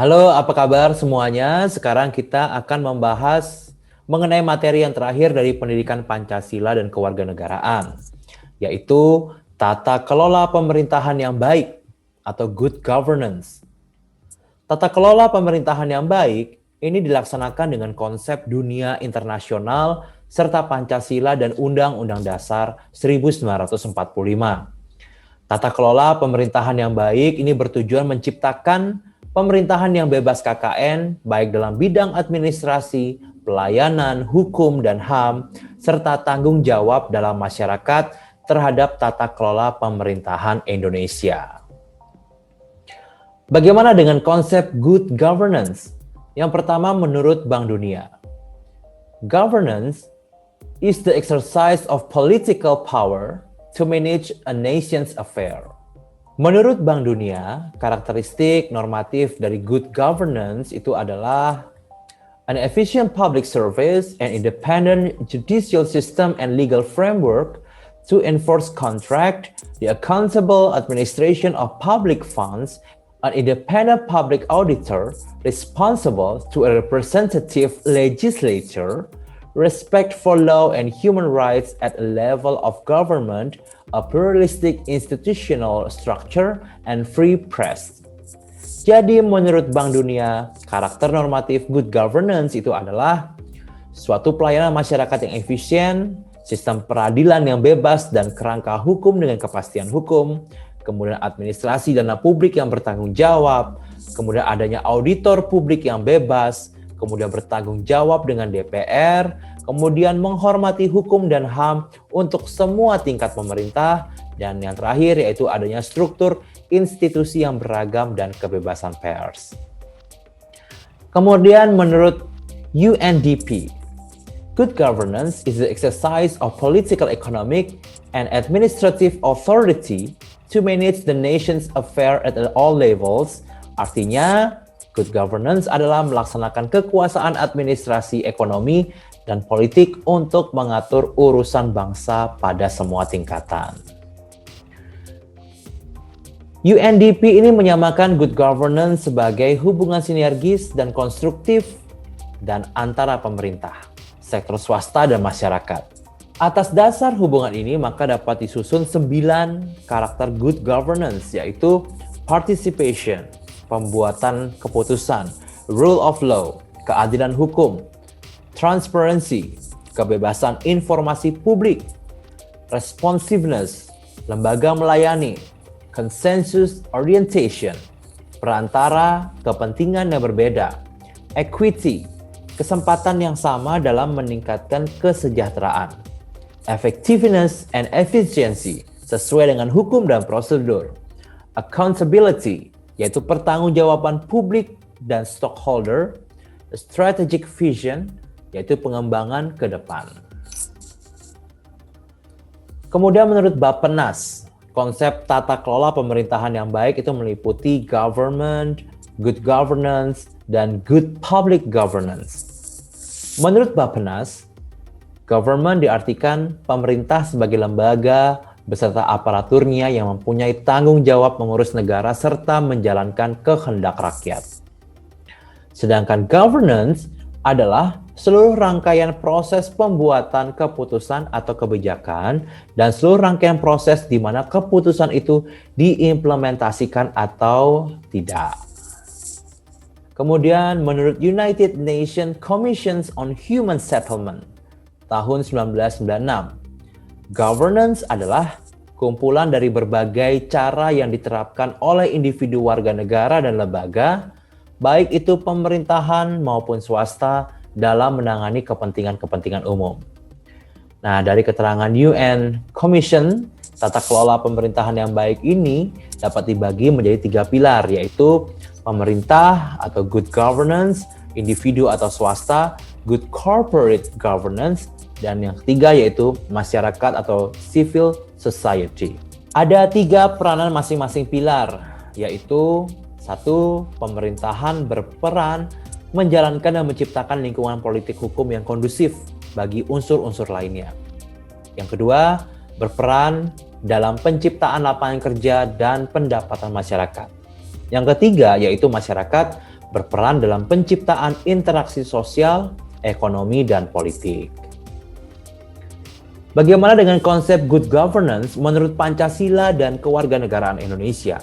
Halo, apa kabar semuanya? Sekarang kita akan membahas mengenai materi yang terakhir dari pendidikan Pancasila dan kewarganegaraan, yaitu tata kelola pemerintahan yang baik atau good governance. Tata kelola pemerintahan yang baik ini dilaksanakan dengan konsep dunia internasional serta Pancasila dan Undang-Undang Dasar 1945. Tata kelola pemerintahan yang baik ini bertujuan menciptakan pemerintahan yang bebas KKN, baik dalam bidang administrasi, pelayanan, hukum, dan HAM, serta tanggung jawab dalam masyarakat terhadap tata kelola pemerintahan Indonesia. Bagaimana dengan konsep good governance? Yang pertama menurut Bank Dunia. Governance is the exercise of political power to manage a nation's affair. Menurut Bank Dunia, karakteristik normatif dari good governance itu adalah an efficient public service and independent judicial system and legal framework to enforce contract, the accountable administration of public funds, an independent public auditor responsible to a representative legislature, respect for law and human rights at a level of government, a pluralistic institutional structure, and free press. Jadi menurut Bank Dunia, karakter normatif good governance itu adalah suatu pelayanan masyarakat yang efisien, sistem peradilan yang bebas dan kerangka hukum dengan kepastian hukum, kemudian administrasi dana publik yang bertanggung jawab, kemudian adanya auditor publik yang bebas, kemudian bertanggung jawab dengan DPR, kemudian menghormati hukum dan HAM untuk semua tingkat pemerintah, dan yang terakhir yaitu adanya struktur institusi yang beragam dan kebebasan pers. Kemudian menurut UNDP, good governance is the exercise of political, economic, and administrative authority to manage the nation's affairs at all levels. Artinya, good governance adalah melaksanakan kekuasaan administrasi, ekonomi, dan politik untuk mengatur urusan bangsa pada semua tingkatan. UNDP ini menyamakan good governance sebagai hubungan sinergis dan konstruktif dan antara pemerintah, sektor swasta, dan masyarakat. Atas dasar hubungan ini, maka dapat disusun 9 karakter good governance, yaitu participation, pembuatan keputusan, rule of law, keadilan hukum, transparency, kebebasan informasi publik, responsiveness, lembaga melayani, consensus orientation, perantara kepentingan yang berbeda, equity, kesempatan yang sama dalam meningkatkan kesejahteraan, effectiveness and efficiency, sesuai dengan hukum dan prosedur, accountability, yaitu pertanggungjawaban publik dan stockholder, strategic vision, yaitu pengembangan ke depan. Kemudian menurut Bappenas, konsep tata kelola pemerintahan yang baik itu meliputi government, good governance, dan good public governance. Menurut Bappenas, government diartikan pemerintah sebagai lembaga beserta aparaturnya yang mempunyai tanggung jawab mengurus negara serta menjalankan kehendak rakyat. Sedangkan governance adalah seluruh rangkaian proses pembuatan keputusan atau kebijakan dan seluruh rangkaian proses di mana keputusan itu diimplementasikan atau tidak. Kemudian menurut United Nations Commission on Human Settlement tahun 1996, governance adalah kumpulan dari berbagai cara yang diterapkan oleh individu warga negara dan lembaga, baik itu pemerintahan maupun swasta, dalam menangani kepentingan-kepentingan umum. Nah, dari keterangan UN Commission, tata kelola pemerintahan yang baik ini dapat dibagi menjadi 3 pilar, yaitu pemerintah atau good governance, individu atau swasta, good corporate governance, dan yang ketiga yaitu masyarakat atau civil society. Ada 3 peranan masing-masing pilar, yaitu 1. Pemerintahan berperan menjalankan dan menciptakan lingkungan politik hukum yang kondusif bagi unsur-unsur lainnya. Yang kedua, berperan dalam penciptaan lapangan kerja dan pendapatan masyarakat. Yang ketiga, yaitu masyarakat berperan dalam penciptaan interaksi sosial, ekonomi, dan politik. Bagaimana dengan konsep good governance menurut Pancasila dan kewarganegaraan Indonesia?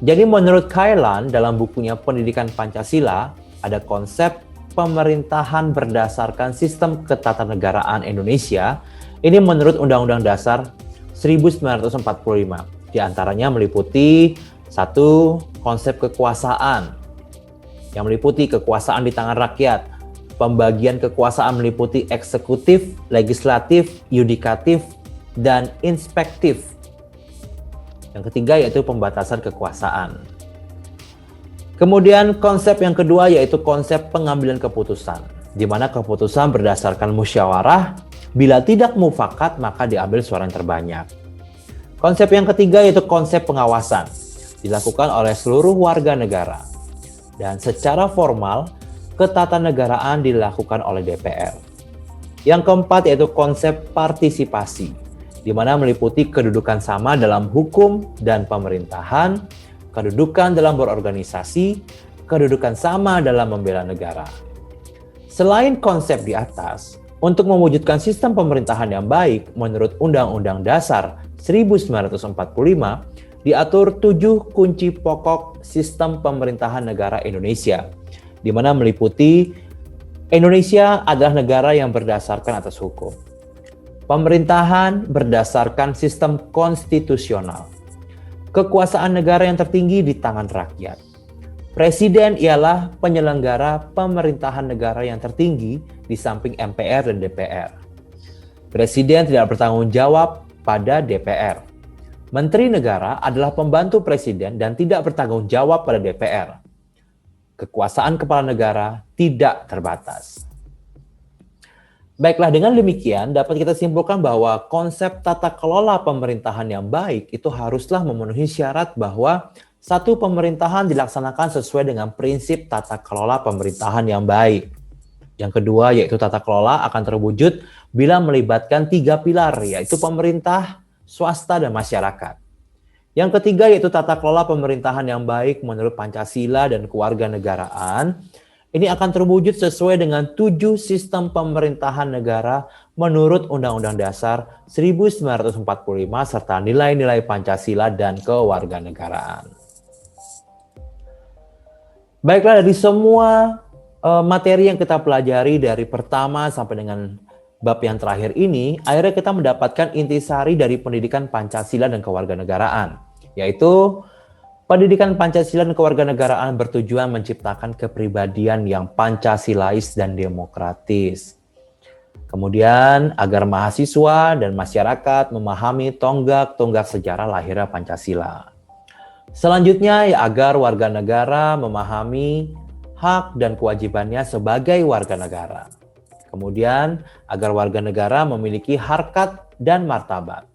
Jadi menurut Kailan dalam bukunya Pendidikan Pancasila, ada konsep pemerintahan berdasarkan sistem ketatanegaraan Indonesia. Ini menurut Undang-Undang Dasar 1945. Di antaranya meliputi satu, konsep kekuasaan yang meliputi kekuasaan di tangan rakyat. Pembagian kekuasaan meliputi eksekutif, legislatif, yudikatif, dan inspektif. Yang ketiga yaitu pembatasan kekuasaan. Kemudian konsep yang kedua yaitu konsep pengambilan keputusan, di mana keputusan berdasarkan musyawarah, bila tidak mufakat maka diambil suara yang terbanyak. Konsep yang ketiga yaitu konsep pengawasan, dilakukan oleh seluruh warga negara. Dan secara formal, ketatanegaraan dilakukan oleh DPR. Yang keempat yaitu konsep partisipasi, di mana meliputi kedudukan sama dalam hukum dan pemerintahan, kedudukan dalam berorganisasi, kedudukan sama dalam membela negara. Selain konsep di atas, untuk mewujudkan sistem pemerintahan yang baik menurut Undang-Undang Dasar 1945, diatur 7 kunci pokok sistem pemerintahan negara Indonesia, di mana meliputi Indonesia adalah negara yang berdasarkan atas hukum. Pemerintahan berdasarkan sistem konstitusional. Kekuasaan negara yang tertinggi di tangan rakyat. Presiden ialah penyelenggara pemerintahan negara yang tertinggi di samping MPR dan DPR. Presiden tidak bertanggung jawab pada DPR. Menteri negara adalah pembantu presiden dan tidak bertanggung jawab pada DPR. Kekuasaan kepala negara tidak terbatas. Baiklah, dengan demikian dapat kita simpulkan bahwa konsep tata kelola pemerintahan yang baik itu haruslah memenuhi syarat bahwa satu, pemerintahan dilaksanakan sesuai dengan prinsip tata kelola pemerintahan yang baik. Yang kedua, yaitu tata kelola akan terwujud bila melibatkan 3 pilar, yaitu pemerintah, swasta, dan masyarakat. Yang ketiga yaitu tata kelola pemerintahan yang baik menurut Pancasila dan kewarganegaraan. Ini akan terwujud sesuai dengan 7 sistem pemerintahan negara menurut Undang-Undang Dasar 1945 serta nilai-nilai Pancasila dan kewarganegaraan. Baiklah, dari semua materi yang kita pelajari dari pertama sampai dengan bab yang terakhir ini, akhirnya kita mendapatkan intisari dari pendidikan Pancasila dan kewarganegaraan, yaitu pendidikan Pancasila dan kewarganegaraan bertujuan menciptakan kepribadian yang Pancasilais dan demokratis. Kemudian, agar mahasiswa dan masyarakat memahami tonggak-tonggak sejarah lahirnya Pancasila. Selanjutnya, agar warga negara memahami hak dan kewajibannya sebagai warga negara. Kemudian, agar warga negara memiliki harkat dan martabat.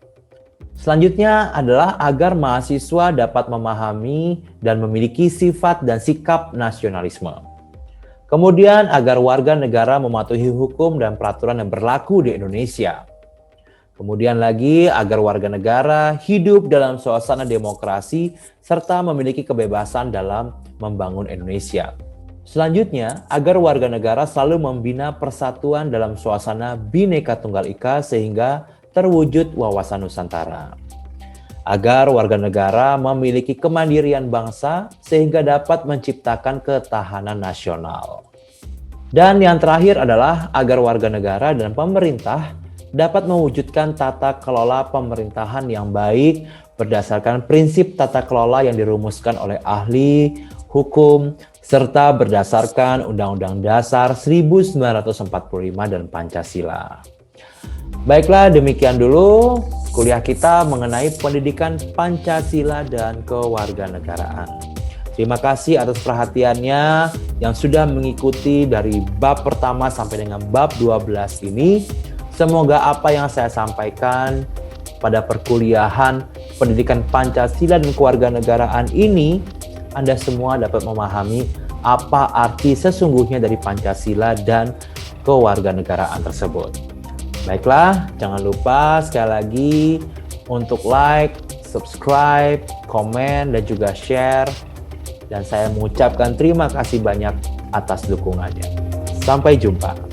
Selanjutnya adalah agar mahasiswa dapat memahami dan memiliki sifat dan sikap nasionalisme. Kemudian, agar warga negara mematuhi hukum dan peraturan yang berlaku di Indonesia. Kemudian lagi, agar warga negara hidup dalam suasana demokrasi serta memiliki kebebasan dalam membangun Indonesia. Selanjutnya, agar warga negara selalu membina persatuan dalam suasana Bhinneka Tunggal Ika sehingga terwujud wawasan Nusantara. Agar warga negara memiliki kemandirian bangsa sehingga dapat menciptakan ketahanan nasional. Dan yang terakhir adalah agar warga negara dan pemerintah dapat mewujudkan tata kelola pemerintahan yang baik berdasarkan prinsip tata kelola yang dirumuskan oleh ahli hukum serta berdasarkan Undang-Undang Dasar 1945 dan Pancasila. Baiklah, demikian dulu kuliah kita mengenai pendidikan Pancasila dan kewarganegaraan. Terima kasih atas perhatiannya yang sudah mengikuti dari bab pertama sampai dengan bab 12 ini. Semoga apa yang saya sampaikan pada perkuliahan pendidikan Pancasila dan kewarganegaraan ini, Anda semua dapat memahami apa arti sesungguhnya dari Pancasila dan kewarganegaraan tersebut. Baiklah, jangan lupa sekali lagi untuk like, subscribe, komen, dan juga share dan saya mengucapkan terima kasih banyak atas dukungannya. Sampai jumpa.